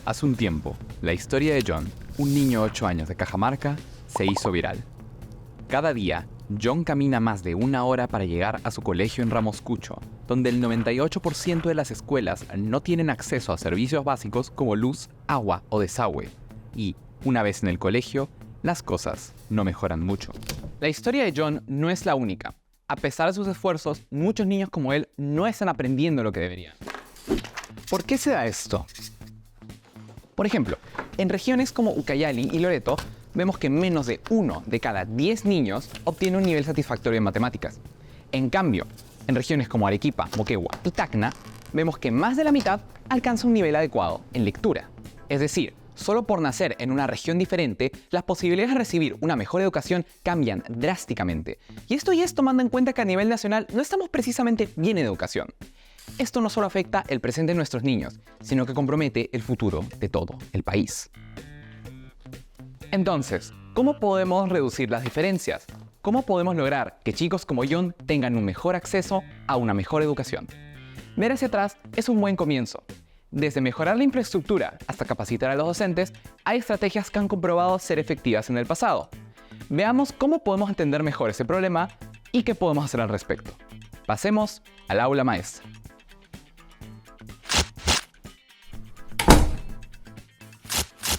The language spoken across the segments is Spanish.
Hace un tiempo, la historia de John, un niño de 8 años de Cajamarca, se hizo viral. Cada día, John camina más de 1 hora para llegar a su colegio en Ramos Cucho, donde el 98% de las escuelas no tienen acceso a servicios básicos como luz, agua o desagüe. Y, una vez en el colegio, las cosas no mejoran mucho. La historia de John no es la única. A pesar de sus esfuerzos, muchos niños como él no están aprendiendo lo que deberían. ¿Por qué se da esto? Por ejemplo, en regiones como Ucayali y Loreto, vemos que menos de 1 de cada 10 niños obtiene un nivel satisfactorio en matemáticas. En cambio, en regiones como Arequipa, Moquegua y Tacna, vemos que más de la mitad alcanza un nivel adecuado en lectura. Es decir, solo por nacer en una región diferente, las posibilidades de recibir una mejor educación cambian drásticamente. Y esto ya es tomando en cuenta que a nivel nacional no estamos precisamente bien en educación. Esto no solo afecta el presente de nuestros niños, sino que compromete el futuro de todo el país. Entonces, ¿cómo podemos reducir las diferencias? ¿Cómo podemos lograr que chicos como John tengan un mejor acceso a una mejor educación? Ver hacia atrás es un buen comienzo. Desde mejorar la infraestructura hasta capacitar a los docentes, hay estrategias que han comprobado ser efectivas en el pasado. Veamos cómo podemos entender mejor ese problema y qué podemos hacer al respecto. Pasemos al aula maestra.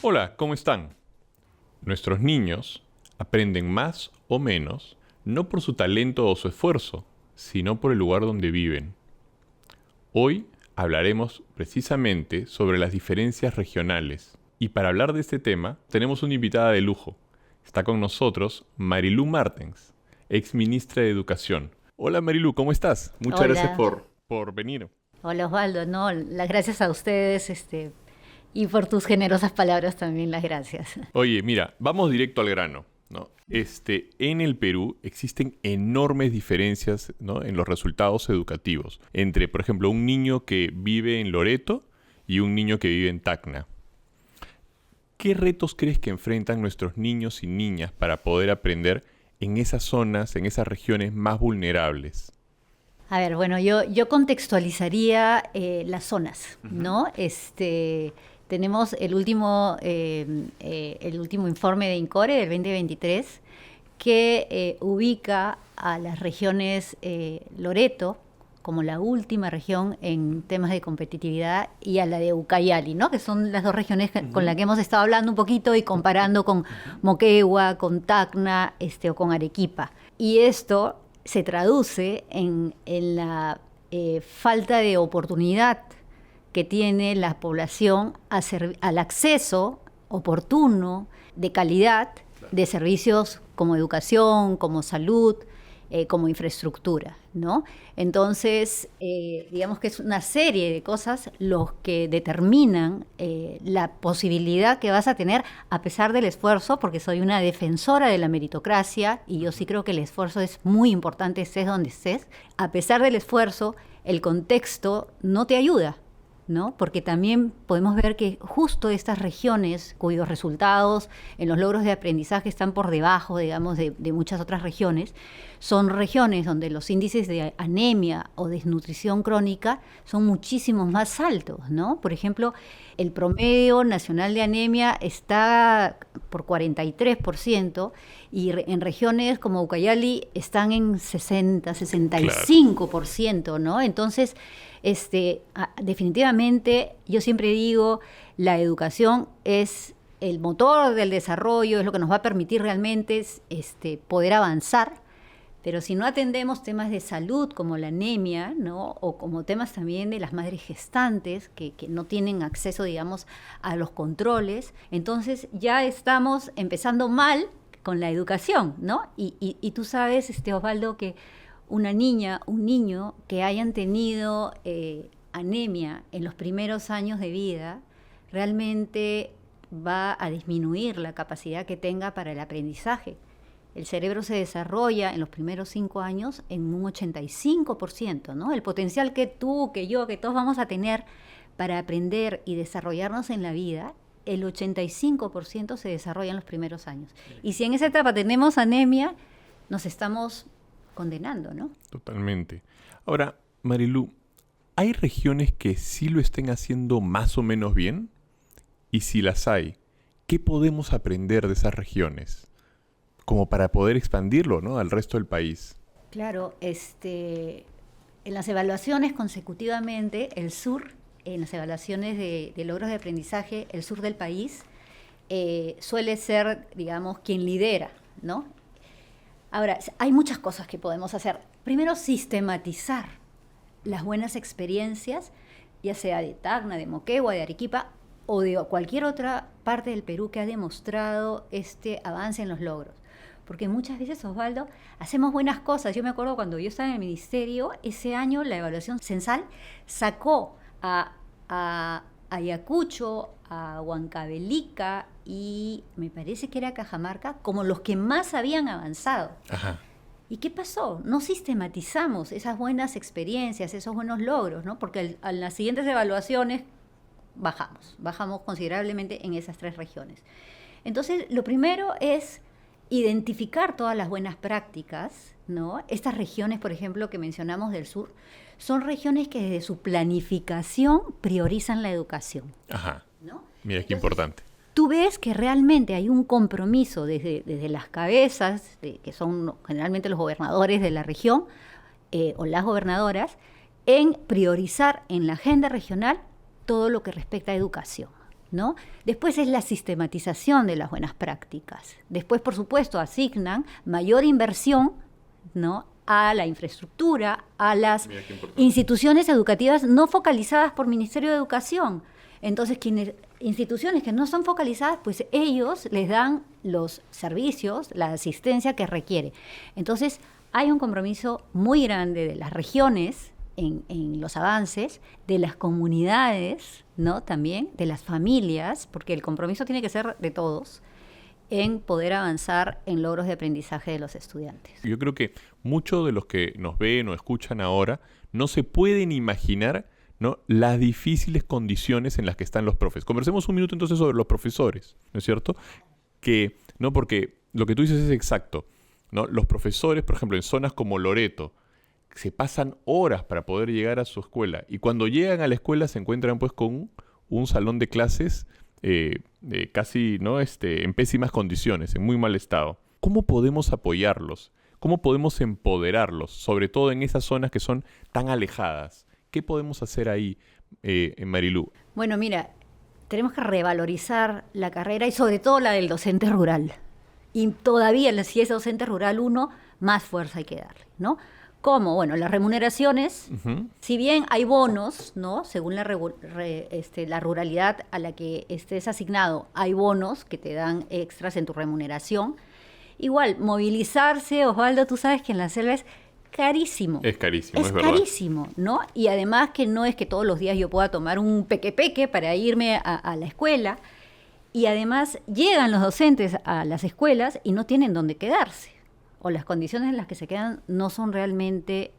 Hola, ¿cómo están? Nuestros niños aprenden más o menos no por su talento o su esfuerzo, sino por el lugar donde viven. Hoy hablaremos precisamente sobre las diferencias regionales. Y para hablar de este tema, tenemos una invitada de lujo. Está con nosotros Marilú Martens, ex ministra de Educación. Hola Marilú, ¿cómo estás? Muchas Hola. gracias por venir. Hola Osvaldo, no, las gracias a ustedes y por tus generosas palabras también las gracias. Oye, mira, vamos directo al grano, ¿no? En el Perú existen enormes diferencias, ¿no?, en los resultados educativos entre, por ejemplo, un niño que vive en Loreto y un niño que vive en Tacna. ¿Qué retos crees que enfrentan nuestros niños y niñas para poder aprender en esas zonas, en esas regiones más vulnerables? A ver, bueno, yo contextualizaría las zonas, ¿no? Tenemos el último informe de INCORE del 2023 que ubica a las regiones Loreto como la última región en temas de competitividad y a la de Ucayali, ¿no? Que son las dos regiones con las que hemos estado hablando un poquito y comparando con Moquegua, con Tacna o con Arequipa. Y esto se traduce en la falta de oportunidad que tiene la población al acceso oportuno, de calidad, de servicios como educación, como salud, como infraestructura, ¿no? Entonces, digamos que es una serie de cosas los que determinan la posibilidad que vas a tener a pesar del esfuerzo, porque soy una defensora de la meritocracia y yo sí creo que el esfuerzo es muy importante, estés donde estés. A pesar del esfuerzo, el contexto no te ayuda, ¿no? Porque también podemos ver que justo estas regiones cuyos resultados en los logros de aprendizaje están por debajo, digamos, de muchas otras regiones, son regiones donde los índices de anemia o desnutrición crónica son muchísimo más altos, ¿no? Por ejemplo, el promedio nacional de anemia está por 43% y en regiones como Ucayali están en 60, 65%, ¿no? Entonces, definitivamente, yo siempre digo, la educación es el motor del desarrollo, es lo que nos va a permitir realmente poder avanzar, pero si no atendemos temas de salud como la anemia, ¿no?, o como temas también de las madres gestantes que no tienen acceso, digamos, a los controles, entonces ya estamos empezando mal con la educación, ¿no? Y tú sabes, Osvaldo, que una niña, un niño que hayan tenido anemia en los primeros años de vida, realmente va a disminuir la capacidad que tenga para el aprendizaje. El cerebro se desarrolla en los primeros 5 años en un 85%, ¿no? El potencial que tú, que yo, que todos vamos a tener para aprender y desarrollarnos en la vida, el 85% se desarrolla en los primeros años. Y si en esa etapa tenemos anemia, nos estamos condenando, ¿no? Totalmente. Ahora, Marilú, ¿hay regiones que sí lo estén haciendo más o menos bien? Y si las hay, ¿qué podemos aprender de esas regiones? Como para poder expandirlo, ¿no?, al resto del país. Claro, en las evaluaciones consecutivamente, el sur, en las evaluaciones de logros de aprendizaje, el sur del país suele ser, digamos, quien lidera, ¿no? Ahora, hay muchas cosas que podemos hacer. Primero, sistematizar las buenas experiencias, ya sea de Tacna, de Moquegua, de Arequipa o de cualquier otra parte del Perú que ha demostrado este avance en los logros. Porque muchas veces, Osvaldo, hacemos buenas cosas. Yo me acuerdo cuando yo estaba en el ministerio, ese año la evaluación censal sacó a Ayacucho, a Huancavelica y me parece que era Cajamarca como los que más habían avanzado. Ajá. ¿Y qué pasó? No sistematizamos esas buenas experiencias, esos buenos logros, ¿no? Porque a las siguientes evaluaciones bajamos considerablemente en esas 3 regiones. Entonces, lo primero es identificar todas las buenas prácticas, ¿no? Estas regiones, por ejemplo, que mencionamos del sur, son regiones que desde su planificación priorizan la educación. Ajá. ¿No? Mira, qué importante. Tú ves que realmente hay un compromiso desde las cabezas, que son generalmente los gobernadores de la región, o las gobernadoras, en priorizar en la agenda regional todo lo que respecta a educación, ¿no? Después es la sistematización de las buenas prácticas. Después, por supuesto, asignan mayor inversión, ¿no?, a la infraestructura, a las instituciones educativas no focalizadas por Ministerio de Educación. Entonces, instituciones que no son focalizadas, pues ellos les dan los servicios, la asistencia que requiere. Entonces, hay un compromiso muy grande de las regiones en los avances, de las comunidades, ¿no?, también, de las familias, porque el compromiso tiene que ser de todos, en poder avanzar en logros de aprendizaje de los estudiantes. Yo creo que muchos de los que nos ven o escuchan ahora no se pueden imaginar, ¿no?, las difíciles condiciones en las que están los profes. Conversemos un minuto entonces sobre los profesores, ¿no es cierto? No, porque lo que tú dices es exacto, ¿no? Los profesores, por ejemplo, en zonas como Loreto, se pasan horas para poder llegar a su escuela y cuando llegan a la escuela se encuentran pues con un salón de clases casi, ¿no?, en pésimas condiciones, en muy mal estado. ¿Cómo podemos apoyarlos? ¿Cómo podemos empoderarlos? Sobre todo en esas zonas que son tan alejadas. ¿Qué podemos hacer ahí, Marilú? Bueno, mira, tenemos que revalorizar la carrera y sobre todo la del docente rural. Y todavía, si es docente rural 1, más fuerza hay que darle, ¿no? ¿Cómo? Bueno, las remuneraciones, si bien hay bonos, ¿no?, según la ruralidad a la que estés asignado, hay bonos que te dan extras en tu remuneración. Igual, movilizarse, Osvaldo, tú sabes que en la selva es carísimo. Es carísimo, es verdad. Es carísimo, ¿no? Y además que no es que todos los días yo pueda tomar un peque para irme a la escuela. Y además llegan los docentes a las escuelas y no tienen dónde quedarse. O las condiciones en las que se quedan no son realmente,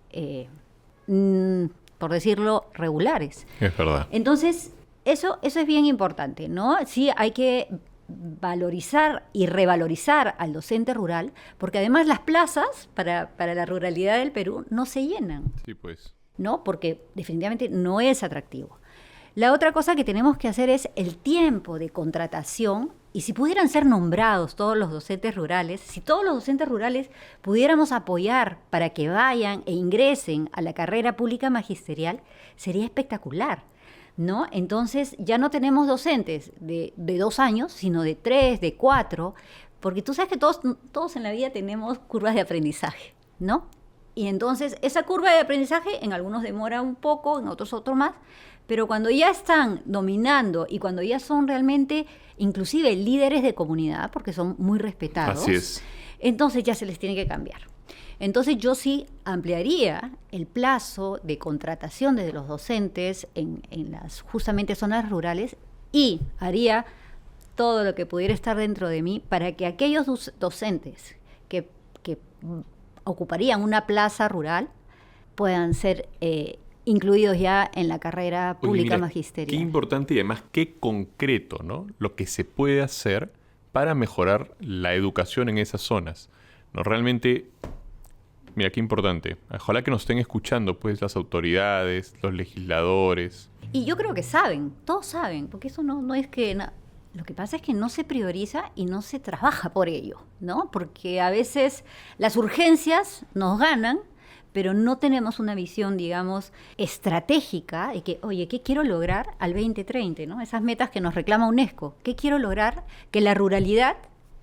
por decirlo, regulares. Es verdad. Entonces, eso es bien importante, ¿no? Sí, hay que valorizar y revalorizar al docente rural, porque además las plazas para la ruralidad del Perú no se llenan. Sí, pues. ¿No? Porque definitivamente no es atractivo. La otra cosa que tenemos que hacer es el tiempo de contratación. Y si pudieran ser nombrados todos los docentes rurales, si todos los docentes rurales pudiéramos apoyar para que vayan e ingresen a la carrera pública magisterial, sería espectacular, ¿no? Entonces ya no tenemos docentes de 2 años, sino de 3, de 4, porque tú sabes que todos en la vida tenemos curvas de aprendizaje, ¿no? Y entonces esa curva de aprendizaje en algunos demora un poco, en otros más, pero cuando ya están dominando y cuando ya son realmente inclusive líderes de comunidad, porque son muy respetados, así es, entonces ya se les tiene que cambiar. Entonces yo sí ampliaría el plazo de contratación de los docentes en las justamente zonas rurales y haría todo lo que pudiera estar dentro de mí para que aquellos docentes que ocuparían una plaza rural puedan ser incluidos ya en la carrera pública magisterial. Qué importante y además qué concreto, ¿no?, lo que se puede hacer para mejorar la educación en esas zonas. ¿No? Realmente, mira, qué importante. Ojalá que nos estén escuchando pues las autoridades, los legisladores. Y yo creo que saben, todos saben, porque eso no es que Lo que pasa es que no se prioriza y no se trabaja por ello, ¿no? Porque a veces las urgencias nos ganan, pero no tenemos una visión, digamos, estratégica de que, oye, ¿qué quiero lograr al 2030, ¿no? Esas metas que nos reclama UNESCO. ¿Qué quiero lograr? Que la ruralidad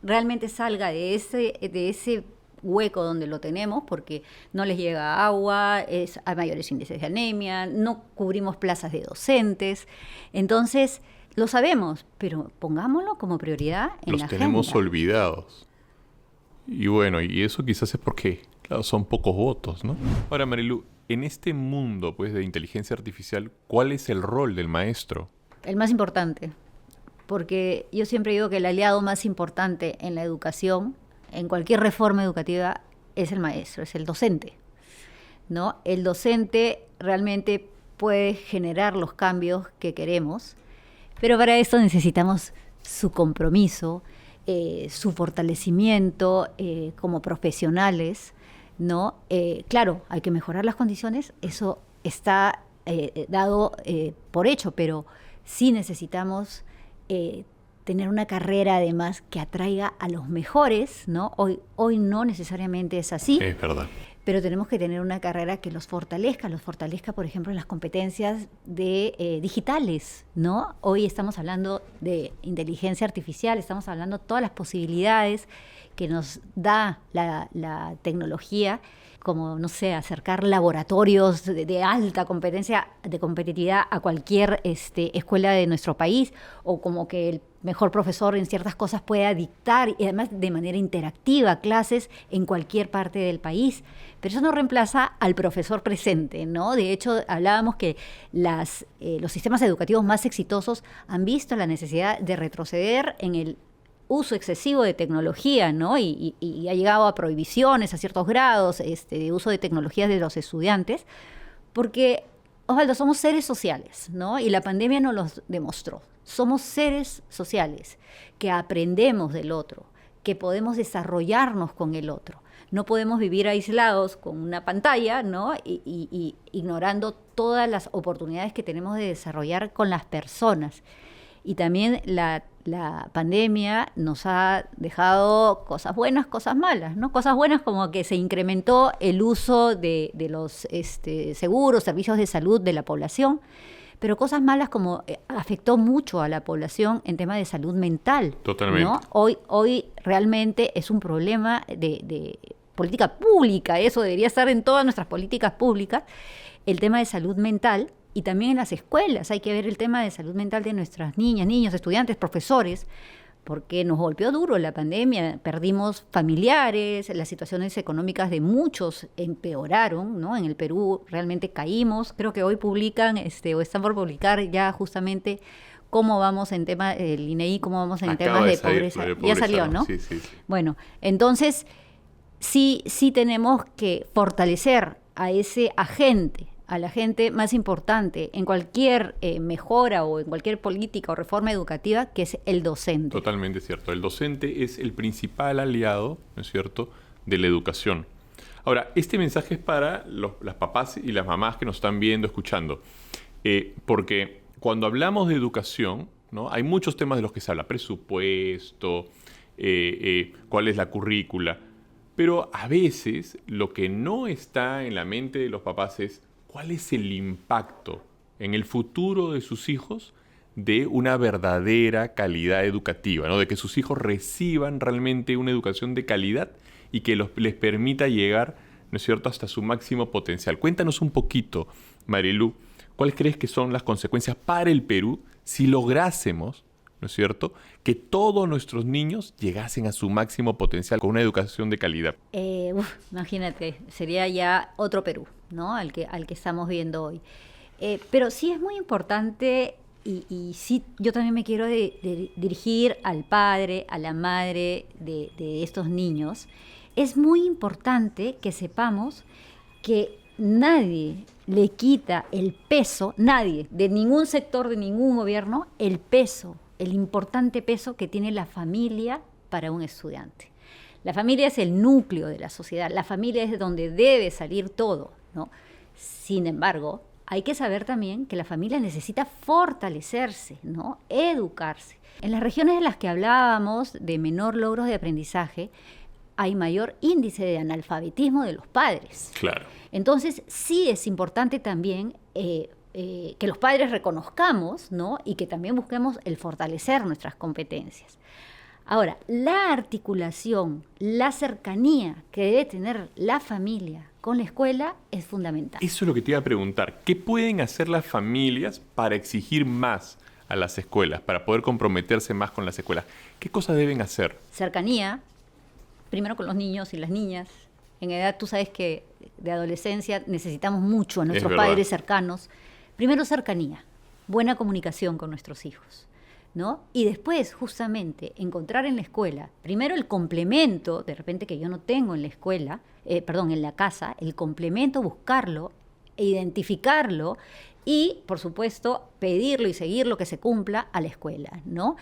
realmente salga de ese hueco donde lo tenemos, porque no les llega agua, hay mayores índices de anemia, no cubrimos plazas de docentes. Entonces, lo sabemos, pero pongámoslo como prioridad en la agenda. Los tenemos olvidados. Y bueno, y eso quizás es porque, claro, son pocos votos, ¿no? Ahora, Marilu, en este mundo, pues, de inteligencia artificial, ¿cuál es el rol del maestro? El más importante, porque yo siempre digo que el aliado más importante en la educación, en cualquier reforma educativa, es el maestro, es el docente, ¿no? El docente realmente puede generar los cambios que queremos, pero para eso necesitamos su compromiso, su fortalecimiento como profesionales, ¿no? Claro, hay que mejorar las condiciones, eso está dado por hecho, pero sí necesitamos tener una carrera además que atraiga a los mejores, ¿no? Hoy no necesariamente es así. Es verdad. Pero tenemos que tener una carrera que los fortalezca, por ejemplo, en las competencias digitales, ¿no? Hoy estamos hablando de inteligencia artificial, estamos hablando de todas las posibilidades que nos da la tecnología, como, no sé, acercar laboratorios de alta competencia, de competitividad a cualquier escuela de nuestro país, o como que el mejor profesor en ciertas cosas pueda dictar, y además de manera interactiva, clases en cualquier parte del país. Pero eso no reemplaza al profesor presente, ¿no? De hecho, hablábamos que los sistemas educativos más exitosos han visto la necesidad de retroceder en el uso excesivo de tecnología, ¿no? Y ha llegado a prohibiciones a ciertos grados de uso de tecnologías de los estudiantes, porque, Osvaldo, somos seres sociales, ¿no? Y la pandemia nos lo demostró. Somos seres sociales que aprendemos del otro, que podemos desarrollarnos con el otro. No podemos vivir aislados con una pantalla, ¿no? Y ignorando todas las oportunidades que tenemos de desarrollar con las personas. Y también la pandemia nos ha dejado cosas buenas, cosas malas, ¿no? Cosas buenas como que se incrementó el uso de los seguros, servicios de salud de la población, pero cosas malas como afectó mucho a la población en tema de salud mental. Totalmente. ¿No? Hoy realmente es un problema de política pública, eso debería estar en todas nuestras políticas públicas, el tema de salud mental. Y también en las escuelas hay que ver el tema de salud mental de nuestras niñas, niños, estudiantes, profesores, porque nos golpeó duro la pandemia, perdimos familiares, las situaciones económicas de muchos empeoraron, ¿no? En el Perú realmente caímos, creo que hoy publican, o están por publicar ya justamente cómo vamos en tema del INEI, cómo vamos en temas de pobreza. Ya salió, ¿no? Sí. Bueno, entonces sí tenemos que fortalecer a ese agente, a la gente más importante en cualquier mejora o en cualquier política o reforma educativa, que es el docente. Totalmente cierto. El docente es el principal aliado, ¿no es cierto?, de la educación. Ahora, este mensaje es para las papás y las mamás que nos están viendo, escuchando. Porque cuando hablamos de educación, ¿no?, hay muchos temas de los que se habla. Presupuesto, cuál es la currícula. Pero a veces lo que no está en la mente de los papás es ¿cuál es el impacto en el futuro de sus hijos de una verdadera calidad educativa, ¿no? De que sus hijos reciban realmente una educación de calidad y que les permita llegar, ¿no es cierto?, hasta su máximo potencial. Cuéntanos un poquito, Marilu, ¿cuáles crees que son las consecuencias para el Perú si lográsemos, ¿no es cierto?, que todos nuestros niños llegasen a su máximo potencial con una educación de calidad? Imagínate, sería ya otro Perú, ¿no?, al que estamos viendo hoy. Pero sí es muy importante, y sí, yo también me quiero dirigir al padre, a la madre de estos niños. Es muy importante que sepamos que nadie le quita el peso, nadie, de ningún sector, de ningún gobierno, el peso, el importante peso que tiene la familia para un estudiante. La familia es el núcleo de la sociedad, la familia es de donde debe salir todo, ¿no? Sin embargo, hay que saber también que la familia necesita fortalecerse, ¿no? Educarse. En las regiones en las que hablábamos de menor logros de aprendizaje, hay mayor índice de analfabetismo de los padres. Claro. Entonces, sí es importante también que los padres reconozcamos, ¿no? Y que también busquemos el fortalecer nuestras competencias. Ahora, la articulación, la cercanía que debe tener la familia con la escuela es fundamental. Eso es lo que te iba a preguntar. ¿Qué pueden hacer las familias para exigir más a las escuelas, para poder comprometerse más con las escuelas? ¿Qué cosas deben hacer? Cercanía, primero con los niños y las niñas. En edad, tú sabes que de adolescencia necesitamos mucho a nuestros padres cercanos. Primero, cercanía, buena comunicación con nuestros hijos, ¿no? Y después, justamente, encontrar en la escuela, primero el complemento, de repente que yo no tengo en la escuela, en la casa, el complemento, buscarlo, identificarlo y, por supuesto, pedirlo y seguirlo que se cumpla a la escuela, ¿no?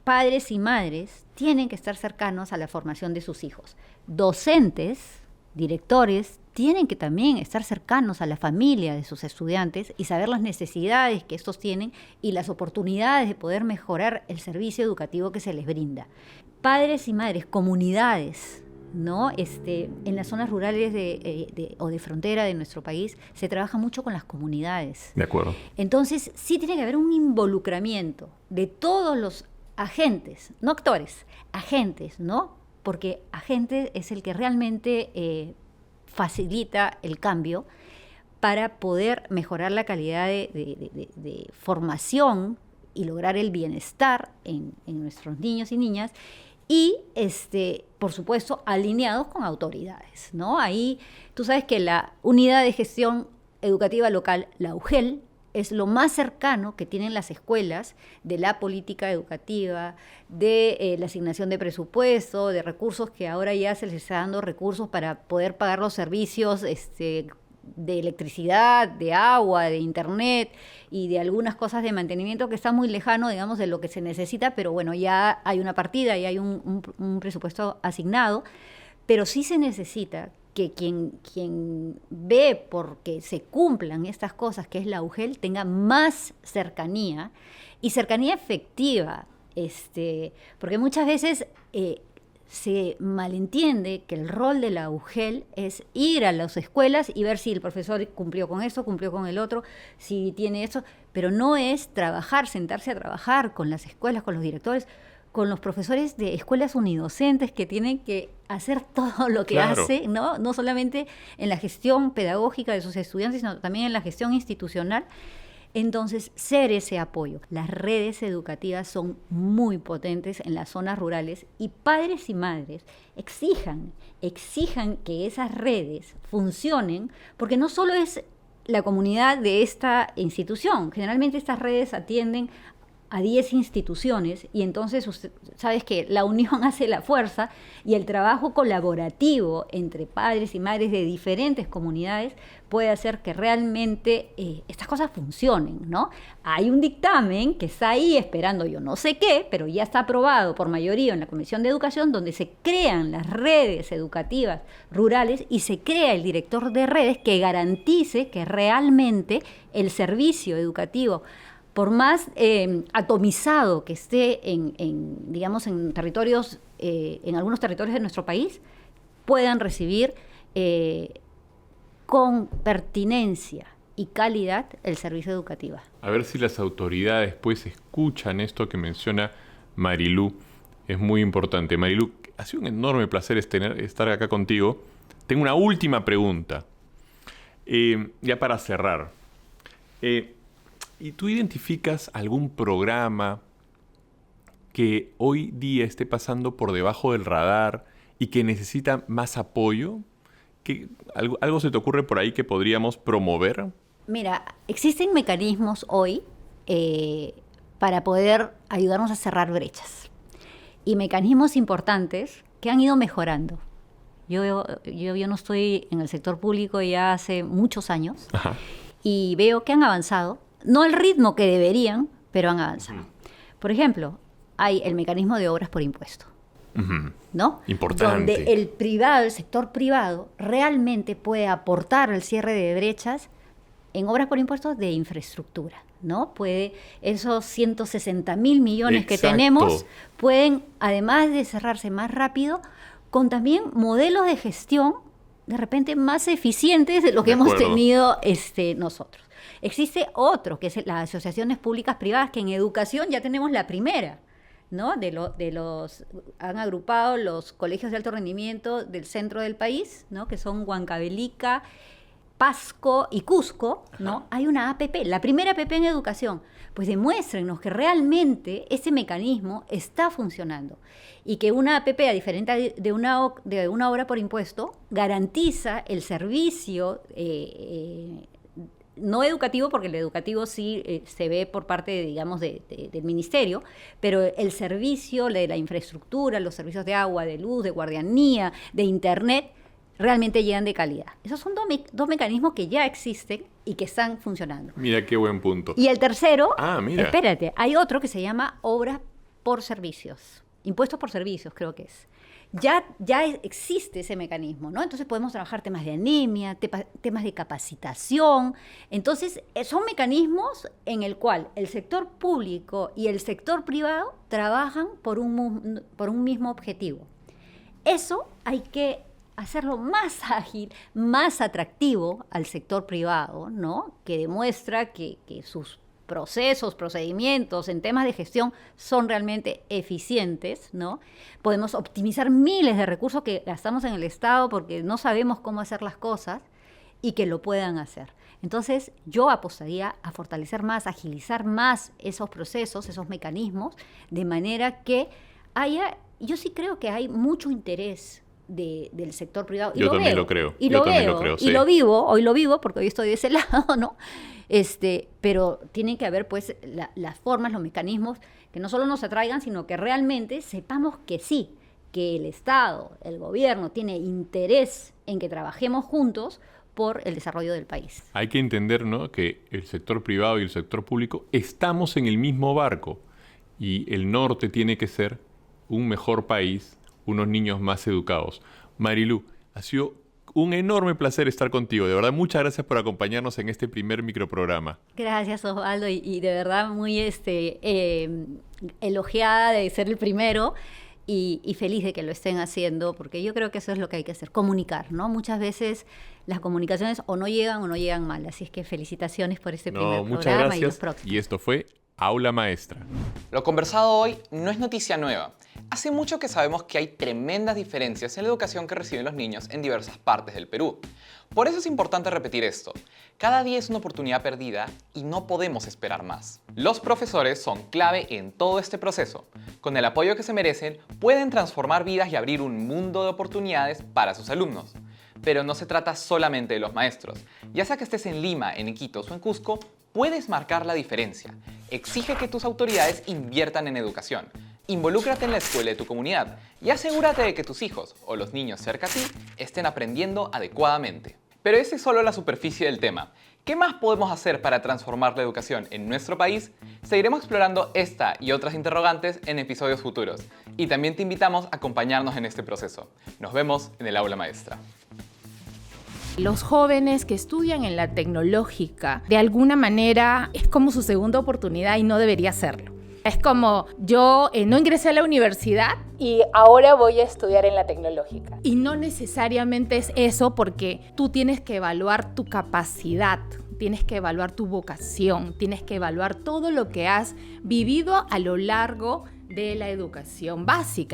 Padres y madres tienen que estar cercanos a la formación de sus hijos. Docentes, directores, tienen que también estar cercanos a la familia de sus estudiantes y saber las necesidades que estos tienen y las oportunidades de poder mejorar el servicio educativo que se les brinda. Padres y madres, comunidades, ¿no? En las zonas rurales o de frontera de nuestro país se trabaja mucho con las comunidades. De acuerdo. Entonces, sí tiene que haber un involucramiento de todos los agentes, no actores, agentes, ¿no? Porque agente es el que realmente facilita el cambio para poder mejorar la calidad de formación y lograr el bienestar en nuestros niños y niñas y, por supuesto, alineados con autoridades, ¿no? Ahí, tú sabes que la Unidad de Gestión Educativa Local, la UGEL, es lo más cercano que tienen las escuelas de la política educativa, de la asignación de presupuesto, de recursos que ahora ya se les está dando recursos para poder pagar los servicios de electricidad, de agua, de internet y de algunas cosas de mantenimiento que está muy lejano, digamos, de lo que se necesita, pero bueno, ya hay una partida y hay un presupuesto asignado, pero sí se necesita que quien ve porque se cumplan estas cosas, que es la UGEL, tenga más cercanía y cercanía efectiva, porque muchas veces se malentiende que el rol de la UGEL es ir a las escuelas y ver si el profesor cumplió con eso, cumplió con el otro, si tiene eso, pero no es trabajar, sentarse a trabajar con las escuelas, con los directores, con los profesores de escuelas unidocentes que tienen que hacer todo lo que hace, ¿no? No solamente en la gestión pedagógica de sus estudiantes, sino también en la gestión institucional. Entonces, ser ese apoyo. Las redes educativas son muy potentes en las zonas rurales y padres y madres exijan que esas redes funcionen, porque no solo es la comunidad de esta institución, generalmente estas redes atienden a 10 instituciones y entonces usted sabes que la unión hace la fuerza y el trabajo colaborativo entre padres y madres de diferentes comunidades puede hacer que realmente estas cosas funcionen, ¿no? Hay un dictamen que está ahí esperando yo no sé qué, pero ya está aprobado por mayoría en la Comisión de Educación donde se crean las redes educativas rurales y se crea el director de redes que garantice que realmente el servicio educativo, por más atomizado que esté digamos, en territorios, en algunos territorios de nuestro país, puedan recibir con pertinencia y calidad el servicio educativo. A ver si las autoridades pues escuchan esto que menciona Marilú. Es muy importante. Marilú, ha sido un enorme placer estar acá contigo. Tengo una última pregunta, ya para cerrar. ¿Y tú identificas algún programa que hoy día esté pasando por debajo del radar y que necesita más apoyo? ¿Algo se te ocurre por ahí que podríamos promover? Mira, existen mecanismos hoy para poder ayudarnos a cerrar brechas. Y mecanismos importantes que han ido mejorando. Yo no estoy en el sector público ya hace muchos años. Ajá. Y veo que han avanzado. No al ritmo que deberían, pero han avanzado. Por ejemplo, hay el mecanismo de obras por impuesto, ¿no? Importante. Donde el sector privado, realmente puede aportar al cierre de brechas en obras por impuestos de infraestructura, ¿no? Esos 160.000 millones que Exacto. tenemos pueden, además de cerrarse más rápido, con también modelos de gestión de repente más eficientes de lo que De hemos acuerdo. tenido nosotros. Existe otro, que es las asociaciones públicas privadas, que en educación ya tenemos la primera, ¿no? Han agrupado los colegios de alto rendimiento del centro del país, ¿no? Que son Huancavelica, Pasco y Cusco, ¿no? Ajá. Hay una APP, la primera APP en educación. Pues demuéstrenos que realmente ese mecanismo está funcionando y que una APP, a diferencia de una obra por impuesto, garantiza el servicio no educativo, porque el educativo sí se ve por parte, digamos, del ministerio, pero el servicio de la infraestructura, los servicios de agua, de luz, de guardianía, de internet, realmente llegan de calidad. Esos son dos mecanismos que ya existen y que están funcionando. Mira qué buen punto. Y el tercero, Mira. espérate, hay otro que se llama obras por servicios, impuestos por servicios creo que es. Ya existe ese mecanismo, ¿no? Entonces podemos trabajar temas de anemia, temas de capacitación. Entonces, son mecanismos en el cual el sector público y el sector privado trabajan por un mismo objetivo. Eso hay que hacerlo más ágil, más atractivo al sector privado, ¿no? Que demuestra que sus procesos, procedimientos en temas de gestión son realmente eficientes, ¿no? Podemos optimizar miles de recursos que gastamos en el Estado porque no sabemos cómo hacer las cosas y que lo puedan hacer. Entonces, yo apostaría a fortalecer más, agilizar más esos procesos, esos mecanismos, de manera que yo sí creo que hay mucho interés del sector privado. Yo también lo creo. Y Yo lo también veo, lo creo, y sí. hoy lo vivo porque hoy estoy de ese lado, ¿no? Pero tienen que haber pues las formas, los mecanismos que no solo nos atraigan, sino que realmente sepamos que sí, que el Estado, el gobierno tiene interés en que trabajemos juntos por el desarrollo del país. Hay que entender, ¿no?, que el sector privado y el sector público estamos en el mismo barco y el norte tiene que ser un mejor país, unos niños más educados. Marilú, ha sido un enorme placer estar contigo. De verdad, muchas gracias por acompañarnos en este primer microprograma. Gracias, Osvaldo, y de verdad muy elogiada de ser el primero y feliz de que lo estén haciendo, porque yo creo que eso es lo que hay que hacer, comunicar, ¿no? Muchas veces las comunicaciones o no llegan mal, así es que felicitaciones por este primer Muchas programa y los gracias. próximos. Y esto fue Aula Maestra. Lo conversado hoy no es noticia nueva. Hace mucho que sabemos que hay tremendas diferencias en la educación que reciben los niños en diversas partes del Perú. Por eso es importante repetir esto. Cada día es una oportunidad perdida y no podemos esperar más. Los profesores son clave en todo este proceso. Con el apoyo que se merecen, pueden transformar vidas y abrir un mundo de oportunidades para sus alumnos. Pero no se trata solamente de los maestros. Ya sea que estés en Lima, en Iquitos o en Cusco, puedes marcar la diferencia. Exige que tus autoridades inviertan en educación. Involúcrate en la escuela de tu comunidad y asegúrate de que tus hijos o los niños cerca a ti estén aprendiendo adecuadamente. Pero esa es solo la superficie del tema. ¿Qué más podemos hacer para transformar la educación en nuestro país? Seguiremos explorando esta y otras interrogantes en episodios futuros. Y también te invitamos a acompañarnos en este proceso. Nos vemos en el aula maestra. Los jóvenes que estudian en la tecnológica, de alguna manera, es como su segunda oportunidad y no debería serlo. Es como yo no ingresé a la universidad y ahora voy a estudiar en la tecnológica. Y no necesariamente es eso, porque tú tienes que evaluar tu capacidad, tienes que evaluar tu vocación, tienes que evaluar todo lo que has vivido a lo largo de la educación básica.